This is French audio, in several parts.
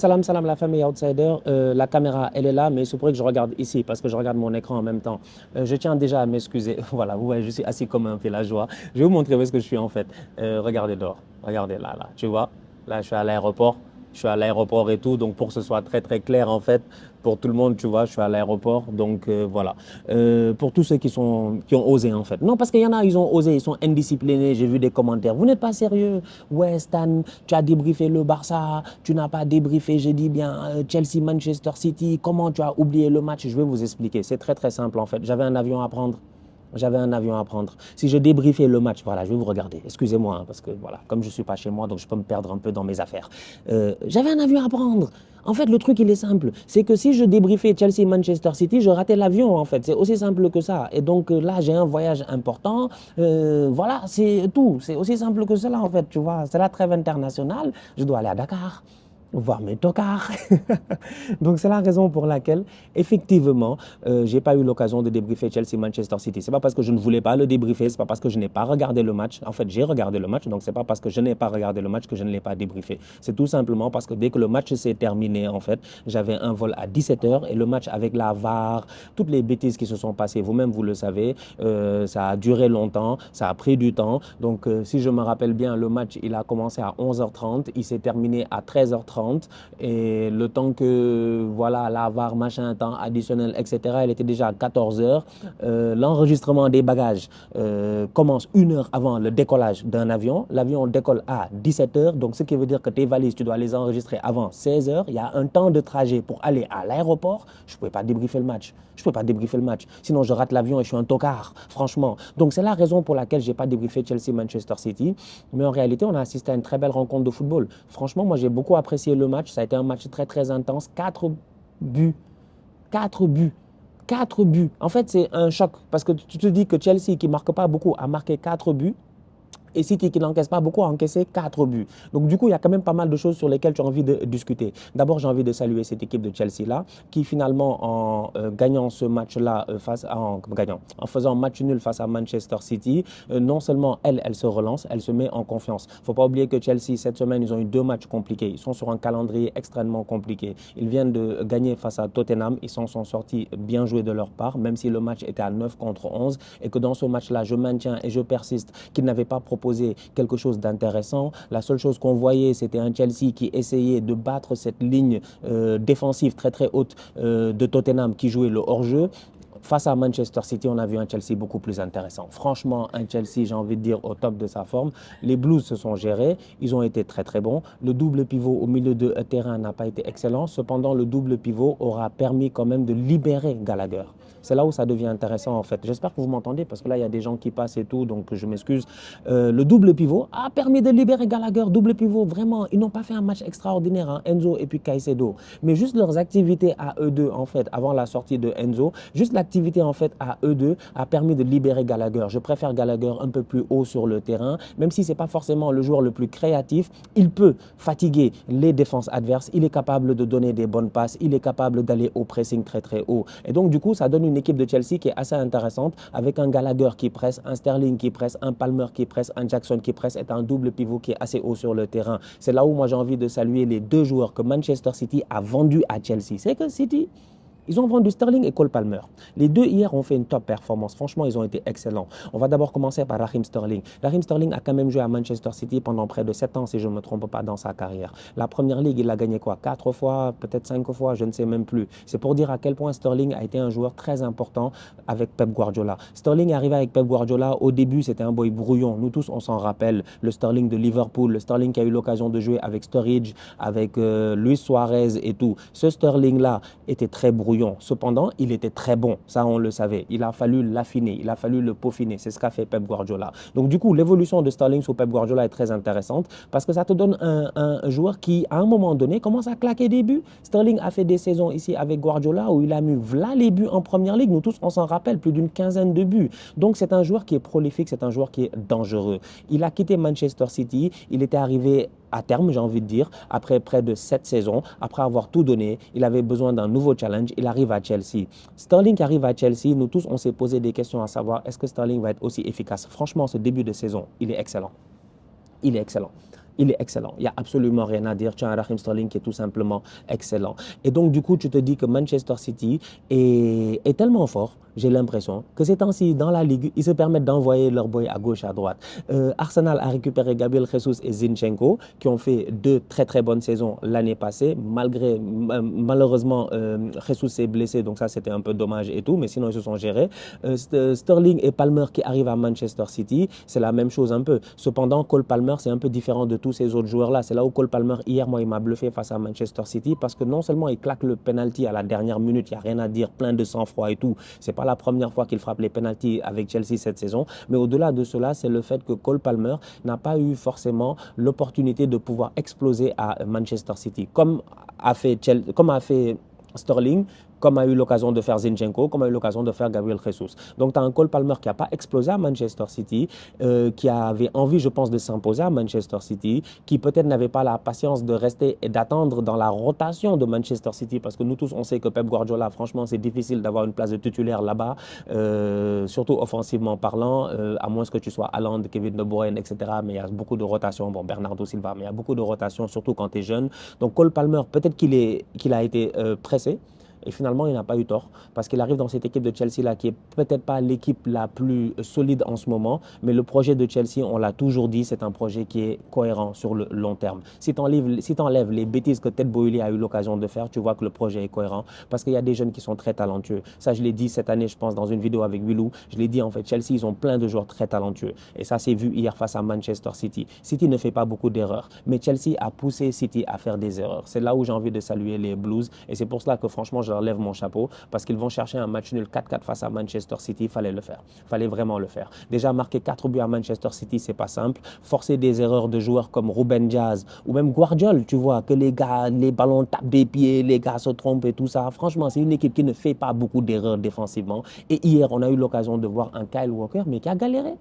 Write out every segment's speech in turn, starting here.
Salam, salam la famille Outsider. La caméra, elle est là, mais il se pourrait que je regarde ici parce que je regarde mon écran en même temps. Je tiens déjà à m'excuser. Voilà, vous voyez, je suis assis comme un villageois. Je vais vous montrer où est-ce que je suis en fait. Regardez dehors. Regardez là, là. Tu vois? Là, je suis à l'aéroport. Je suis à l'aéroport et tout. Donc, pour que ce soit très, très clair en fait, pour tout le monde, tu vois, je suis à l'aéroport. Donc, voilà. Pour tous ceux qui ont osé en fait. Non, parce qu'il y en a, ils ont osé, ils sont indisciplinés. J'ai vu des commentaires. Vous n'êtes pas sérieux? Ouais, Stan, tu as débriefé le Barça, tu n'as pas débriefé, je dis bien, Chelsea-Manchester City. Comment tu as oublié le match? Je vais vous expliquer. C'est très très simple en fait. J'avais un avion à prendre. J'avais un avion à prendre. Si je débriefais le match, voilà, je vais vous regarder. Excusez-moi, hein, parce que voilà, comme je suis pas chez moi, donc je peux me perdre un peu dans mes affaires. J'avais un avion à prendre. En fait, le truc, il est simple. C'est que si je débriefais Chelsea-Manchester City, je ratais l'avion, en fait. C'est aussi simple que ça. Et donc là, j'ai un voyage important. Voilà, c'est tout. C'est aussi simple que cela, en fait. Tu vois, c'est la trêve internationale. Je dois aller à Dakar, voir mes tocards. Donc c'est la raison pour laquelle, effectivement, j'ai pas eu l'occasion de débriefer Chelsea-Manchester City. C'est pas parce que je ne voulais pas le débriefer, c'est pas parce que je n'ai pas regardé le match. En fait, j'ai regardé le match, donc c'est pas parce que je n'ai pas regardé le match que je ne l'ai pas débriefé. C'est tout simplement parce que dès que le match s'est terminé, en fait, j'avais un vol à 17 h et le match avec la VAR, toutes les bêtises qui se sont passées, vous-même vous le savez, ça a duré longtemps, ça a pris du temps. Donc si je me rappelle bien, le match, il a commencé à 11h30, il s'est terminé à 13h30 et le temps que voilà la VAR machin temps additionnel etc, il était déjà à 14h. L'enregistrement des bagages commence 1 heure avant le décollage d'un avion. L'avion décolle à 17h, donc ce qui veut dire que tes valises tu dois les enregistrer avant 16h. Il y a un temps de trajet pour aller à l'aéroport. Je ne pouvais pas débriefer le match. Je ne peux pas débriefer le match. Sinon, je rate l'avion et je suis un tocard, franchement. Donc, c'est la raison pour laquelle je n'ai pas débriefé Chelsea-Manchester City. Mais en réalité, on a assisté à une très belle rencontre de football. Franchement, moi, j'ai beaucoup apprécié le match. Ça a été un match très, très intense. 4 buts. 4 buts. 4 buts. En fait, c'est un choc parce que tu te dis que Chelsea, qui ne marque pas beaucoup, a marqué 4 buts. Et City, qui n'encaisse pas beaucoup, a encaissé 4 buts. Donc, du coup, il y a quand même pas mal de choses sur lesquelles tu as envie de discuter. D'abord, j'ai envie de saluer cette équipe de Chelsea-là, qui finalement, en gagnant ce match-là, en faisant match nul face à Manchester City, non seulement elle se relance, elle se met en confiance. Il ne faut pas oublier que Chelsea, cette semaine, ils ont eu 2 matchs compliqués. Ils sont sur un calendrier extrêmement compliqué. Ils viennent de gagner face à Tottenham. Ils s'en sont sortis bien joués de leur part, même si le match était à 9 contre 11. Et que dans ce match-là, je maintiens et je persiste qu'ils n'avaient pas proposé quelque chose d'intéressant. La seule chose qu'on voyait, c'était un Chelsea qui essayait de battre cette ligne défensive très très haute de Tottenham qui jouait le hors-jeu. Face à Manchester City, on a vu un Chelsea beaucoup plus intéressant. Franchement, un Chelsea, j'ai envie de dire, au top de sa forme. Les Blues se sont gérés. Ils ont été très, très bons. Le double pivot au milieu de terrain n'a pas été excellent. Cependant, le double pivot aura permis quand même de libérer Gallagher. C'est là où ça devient intéressant, en fait. J'espère que vous m'entendez parce que là, il y a des gens qui passent et tout, donc je m'excuse. Le double pivot a permis de libérer Gallagher. Double pivot, vraiment, ils n'ont pas fait un match extraordinaire, hein, Enzo et puis Caicedo. Mais juste leurs activités à eux deux, en fait, avant la sortie de Enzo, juste l'activité en fait à eux deux a permis de libérer Gallagher. Je préfère Gallagher un peu plus haut sur le terrain, même si ce n'est pas forcément le joueur le plus créatif. Il peut fatiguer les défenses adverses, il est capable de donner des bonnes passes, il est capable d'aller au pressing très très haut. Et donc du coup, ça donne une équipe de Chelsea qui est assez intéressante, avec un Gallagher qui presse, un Sterling qui presse, un Palmer qui presse, un Jackson qui presse, et un double pivot qui est assez haut sur le terrain. C'est là où moi j'ai envie de saluer les 2 joueurs que Manchester City a vendus à Chelsea. C'est que City, ils ont vendu Sterling et Cole Palmer. Les deux hier ont fait une top performance. Franchement, ils ont été excellents. On va d'abord commencer par Raheem Sterling. Raheem Sterling a quand même joué à Manchester City pendant près de 7 ans, si je ne me trompe pas, dans sa carrière. La première ligue, il a gagné quoi? 4 fois, peut-être 5 fois, je ne sais même plus. C'est pour dire à quel point Sterling a été un joueur très important avec Pep Guardiola. Sterling est arrivé avec Pep Guardiola. Au début, c'était un boy brouillon. Nous tous, on s'en rappelle. Le Sterling de Liverpool, le Sterling qui a eu l'occasion de jouer avec Sturridge, avec Luis Suarez et tout. Ce Sterling-là était très brouillon. Cependant, il était très bon. Ça, on le savait. Il a fallu l'affiner. Il a fallu le peaufiner. C'est ce qu'a fait Pep Guardiola. Donc, du coup, l'évolution de Sterling sous Pep Guardiola est très intéressante parce que ça te donne un joueur qui, à un moment donné, commence à claquer des buts. Sterling a fait des saisons ici avec Guardiola où il a mis v'là les buts en première ligue. Nous tous, on s'en rappelle, plus d'une quinzaine de buts. Donc, c'est un joueur qui est prolifique. C'est un joueur qui est dangereux. Il a quitté Manchester City. Il était arrivé à terme, j'ai envie de dire, après près de 7 saisons, après avoir tout donné, il avait besoin d'un nouveau challenge, il arrive à Chelsea. Sterling qui arrive à Chelsea, nous tous, on s'est posé des questions à savoir, est-ce que Sterling va être aussi efficace? Franchement, ce début de saison, il est excellent. Il est excellent. il est excellent. Il n'y a absolument rien à dire. Tu as un Raheem Sterling qui est tout simplement excellent. Et donc, du coup, tu te dis que Manchester City est tellement fort, j'ai l'impression, que ces temps-ci, dans la Ligue, ils se permettent d'envoyer leur boy à gauche, à droite. Arsenal a récupéré Gabriel Jesus et Zinchenko, qui ont fait deux très très bonnes saisons l'année passée, malheureusement, Jesus s'est blessé, donc ça c'était un peu dommage et tout, mais sinon ils se sont gérés. Sterling et Palmer qui arrivent à Manchester City, c'est la même chose un peu. Cependant, Cole Palmer, c'est un peu différent de tous ces autres joueurs-là. C'est là où Cole Palmer, hier, moi, il m'a bluffé face à Manchester City parce que non seulement il claque le penalty à la dernière minute, il n'y a rien à dire, plein de sang-froid et tout. C'est pas la première fois qu'il frappe les penalties avec Chelsea cette saison. Mais au-delà de cela, c'est le fait que Cole Palmer n'a pas eu forcément l'opportunité de pouvoir exploser à Manchester City, comme a fait Sterling, comme a eu l'occasion de faire Zinchenko, comme a eu l'occasion de faire Gabriel Jesus. Donc, tu as un Cole Palmer qui n'a pas explosé à Manchester City, qui avait envie, je pense, de s'imposer à Manchester City, qui peut-être n'avait pas la patience de rester et d'attendre dans la rotation de Manchester City, parce que nous tous, on sait que Pep Guardiola, franchement, c'est difficile d'avoir une place de titulaire là-bas, surtout offensivement parlant, à moins que tu sois Haaland, Kevin De Bruyne, etc. Mais il y a beaucoup de rotations, bon, Bernardo Silva, mais il y a beaucoup de rotations, surtout quand tu es jeune. Donc, Cole Palmer, peut-être qu'il a été pressé. Et finalement, il n'a pas eu tort parce qu'il arrive dans cette équipe de Chelsea-là qui est peut-être pas l'équipe la plus solide en ce moment, mais le projet de Chelsea, on l'a toujours dit, c'est un projet qui est cohérent sur le long terme. Si tu enlèves les bêtises que Ted Boehly a eu l'occasion de faire, tu vois que le projet est cohérent parce qu'il y a des jeunes qui sont très talentueux. Ça, je l'ai dit cette année, je pense, dans une vidéo avec Willou. Je l'ai dit, en fait, Chelsea, ils ont plein de joueurs très talentueux. Et ça, c'est vu hier face à Manchester City. City ne fait pas beaucoup d'erreurs, mais Chelsea a poussé City à faire des erreurs. C'est là où j'ai envie de saluer les Blues et c'est pour cela que franchement, je leur lève mon chapeau parce qu'ils vont chercher un match nul 4-4 face à Manchester City. Il fallait le faire. Il fallait vraiment le faire. Déjà, marquer 4 buts à Manchester City, c'est pas simple. Forcer des erreurs de joueurs comme Ruben Dias ou même Guardiola, tu vois, que les gars, les ballons tapent des pieds, les gars se trompent et tout ça. Franchement, c'est une équipe qui ne fait pas beaucoup d'erreurs défensivement. Et hier, on a eu l'occasion de voir un Kyle Walker, mais qui a galéré.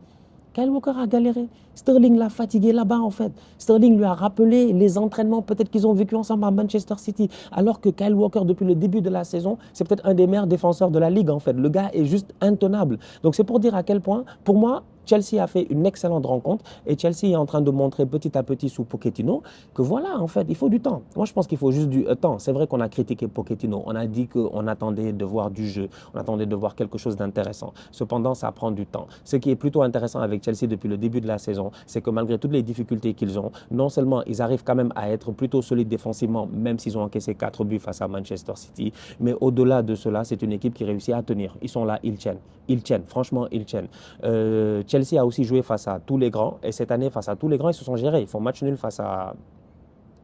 Kyle Walker a galéré. Sterling l'a fatigué là-bas, en fait. Sterling lui a rappelé les entraînements peut-être qu'ils ont vécu ensemble à Manchester City. Alors que Kyle Walker, depuis le début de la saison, c'est peut-être un des meilleurs défenseurs de la Ligue, en fait. Le gars est juste intenable. Donc, c'est pour dire à quel point, pour moi, Chelsea a fait une excellente rencontre et Chelsea est en train de montrer petit à petit sous Pochettino que voilà, en fait, il faut du temps. Moi, je pense qu'il faut juste du temps. C'est vrai qu'on a critiqué Pochettino. On a dit qu'on attendait de voir du jeu. On attendait de voir quelque chose d'intéressant. Cependant, ça prend du temps. Ce qui est plutôt intéressant avec Chelsea depuis le début de la saison, c'est que malgré toutes les difficultés qu'ils ont, non seulement ils arrivent quand même à être plutôt solides défensivement, même s'ils ont encaissé 4 buts face à Manchester City, mais au-delà de cela, c'est une équipe qui réussit à tenir. Ils sont là, ils tiennent. Ils tiennent, franchement, ils tiennent. Chelsea a aussi joué face à tous les grands et cette année, face à tous les grands, ils se sont gérés. Ils font match nul face à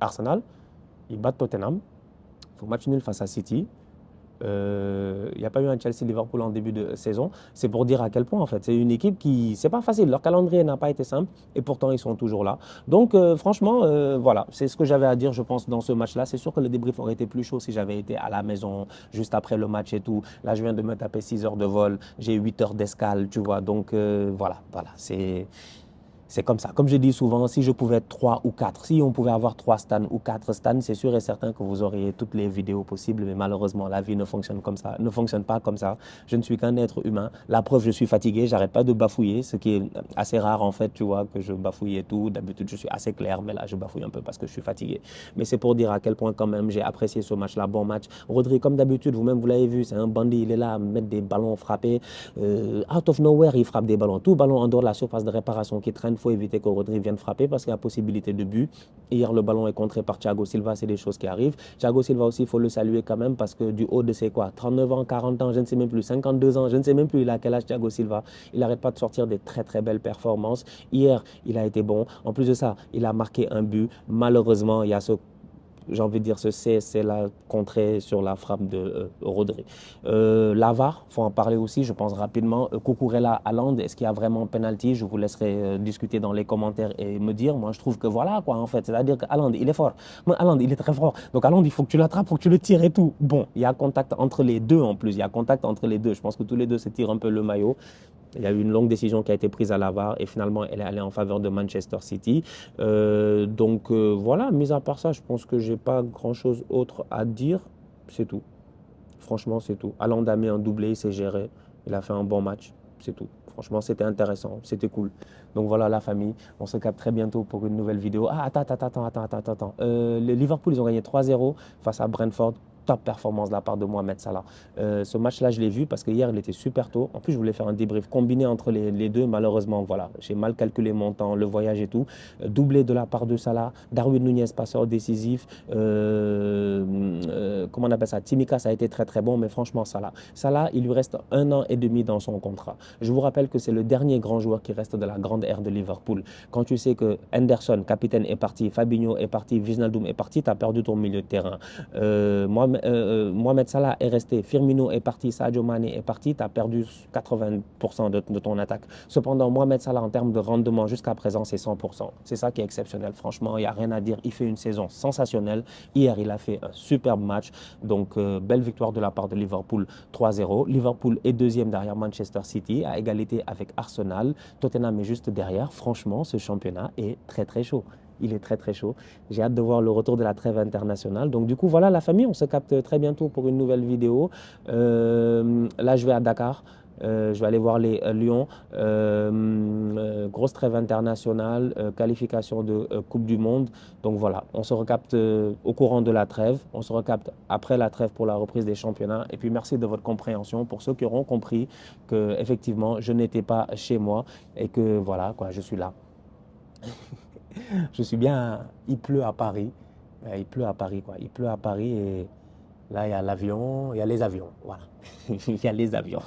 Arsenal, ils battent Tottenham, ils font match nul face à City. Il n'y a pas eu un Chelsea-Liverpool en début de saison. C'est pour dire à quel point, en fait, c'est une équipe qui, c'est pas facile. Leur calendrier n'a pas été simple et pourtant ils sont toujours là. Donc, franchement, voilà, c'est ce que j'avais à dire, je pense, dans ce match-là. C'est sûr que le débrief aurait été plus chaud si j'avais été à la maison juste après le match et tout. Là, je viens de me taper 6 heures de vol, j'ai 8 heures d'escale, tu vois. Donc, voilà, c'est comme ça. Comme je dis souvent, si je pouvais être 3 ou 4, si on pouvait avoir 3 stands ou 4 stands, c'est sûr et certain que vous auriez toutes les vidéos possibles. Mais malheureusement, la vie ne fonctionne comme ça, ne fonctionne pas comme ça. Je ne suis qu'un être humain. La preuve, je suis fatigué, j'arrête pas de bafouiller, ce qui est assez rare en fait, tu vois, que je bafouille et tout. D'habitude, je suis assez clair, mais là, je bafouille un peu parce que je suis fatigué. Mais c'est pour dire à quel point quand même j'ai apprécié ce match-là. Bon match. Rodri, comme d'habitude, vous-même, vous l'avez vu, c'est un bandit. Il est là à mettre des ballons frappés. Out of nowhere, il frappe des ballons. Tout ballon en dehors de la surface de réparation qui traîne, il faut éviter que Rodri vienne frapper parce qu'il y a possibilité de but. Hier, le ballon est contré par Thiago Silva, c'est des choses qui arrivent. Thiago Silva aussi, il faut le saluer quand même parce que du haut de ses quoi, 39 ans, 40 ans, je ne sais même plus, 52 ans, je ne sais même plus il a quel âge Thiago Silva. Il n'arrête pas de sortir des très très belles performances. Hier, il a été bon. En plus de ça, il a marqué un but. Malheureusement, il y a ce j'ai envie de dire ce c'est la contrée sur la frappe de Rodri. L'AVAR, il faut en parler aussi, je pense rapidement. Cucurella, Haaland, est-ce qu'il y a vraiment penalty? Je vous laisserai discuter dans les commentaires et me dire. Moi, je trouve que voilà, quoi, en fait. C'est-à-dire que Haaland, il est fort. Moi, Haaland, il est très fort. Donc, Haaland, il faut que tu l'attrapes, il faut que tu le tires et tout. Bon, il y a contact entre les deux en plus. Il y a contact entre les deux. Je pense que tous les deux se tirent un peu le maillot. Il y a eu une longue décision qui a été prise à la VAR et finalement elle est allée en faveur de Manchester City. Voilà, mis à part ça, je pense que j'ai pas grand-chose autre à dire. C'est tout. Franchement, c'est tout. Haaland a mis un doublé, il s'est géré. Il a fait un bon match. c'est tout. Franchement, c'était intéressant, c'était cool. Donc voilà la famille, on se capte très bientôt pour une nouvelle vidéo. Ah, attends. Le Liverpool, ils ont gagné 3-0 face à Brentford. Top performance de la part de Mohamed Salah. Ce match-là, je l'ai vu parce que hier, il était super tôt. En plus, je voulais faire un débrief combiné entre les deux. Malheureusement, voilà, j'ai mal calculé mon temps, le voyage et tout. Doublé de la part de Salah. Darwin Nunez, passeur décisif. Comment on appelle ça? Timika, ça a été très très bon, mais franchement, Salah, il lui reste 1 an et demi dans son contrat. Je vous rappelle que c'est le dernier grand joueur qui reste de la grande ère de Liverpool. Quand tu sais que Henderson, capitaine, est parti, Fabinho est parti, Wijnaldum est parti, tu as perdu ton milieu de terrain. Mohamed Salah est resté, Firmino est parti, Sadio Mané est parti, tu as perdu 80% de ton attaque. Cependant, Mohamed Salah, en termes de rendement, jusqu'à présent, c'est 100%. C'est ça qui est exceptionnel. Franchement, il n'y a rien à dire. Il fait une saison sensationnelle. Hier, il a fait un superbe match. Donc, belle victoire de la part de Liverpool, 3-0. Liverpool est deuxième derrière Manchester City, à égalité avec Arsenal. Tottenham est juste derrière. Franchement, ce championnat est très, très chaud. Il est très très chaud. J'ai hâte de voir le retour de la trêve internationale. Donc du coup, voilà la famille, on se capte très bientôt pour une nouvelle vidéo. Là, je vais à Dakar. Je vais aller voir les Lions. Grosse trêve internationale, qualification de Coupe du Monde. Donc voilà, on se recapte au courant de la trêve. On se recapte après la trêve pour la reprise des championnats. Et puis merci de votre compréhension pour ceux qui auront compris que effectivement, je n'étais pas chez moi et que voilà, quoi, je suis là. Je suis bien, il pleut à Paris. Il pleut à Paris, quoi. Il pleut à Paris et là, il y a l'avion, il y a les avions. Voilà. Il y a les avions.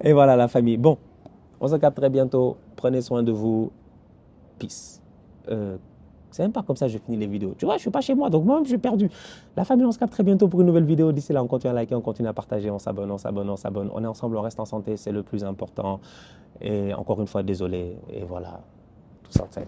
Et voilà la famille. Bon, on se capte très bientôt. Prenez soin de vous. Peace. C'est même pas comme ça que je finis les vidéos. Tu vois, je suis pas chez moi, donc moi-même, je suis perdu. La famille, on se capte très bientôt pour une nouvelle vidéo. D'ici là, on continue à liker, on continue à partager, on s'abonne. On est ensemble, on reste en santé, c'est le plus important. Et encore une fois, désolé. Et voilà, tout ça, ça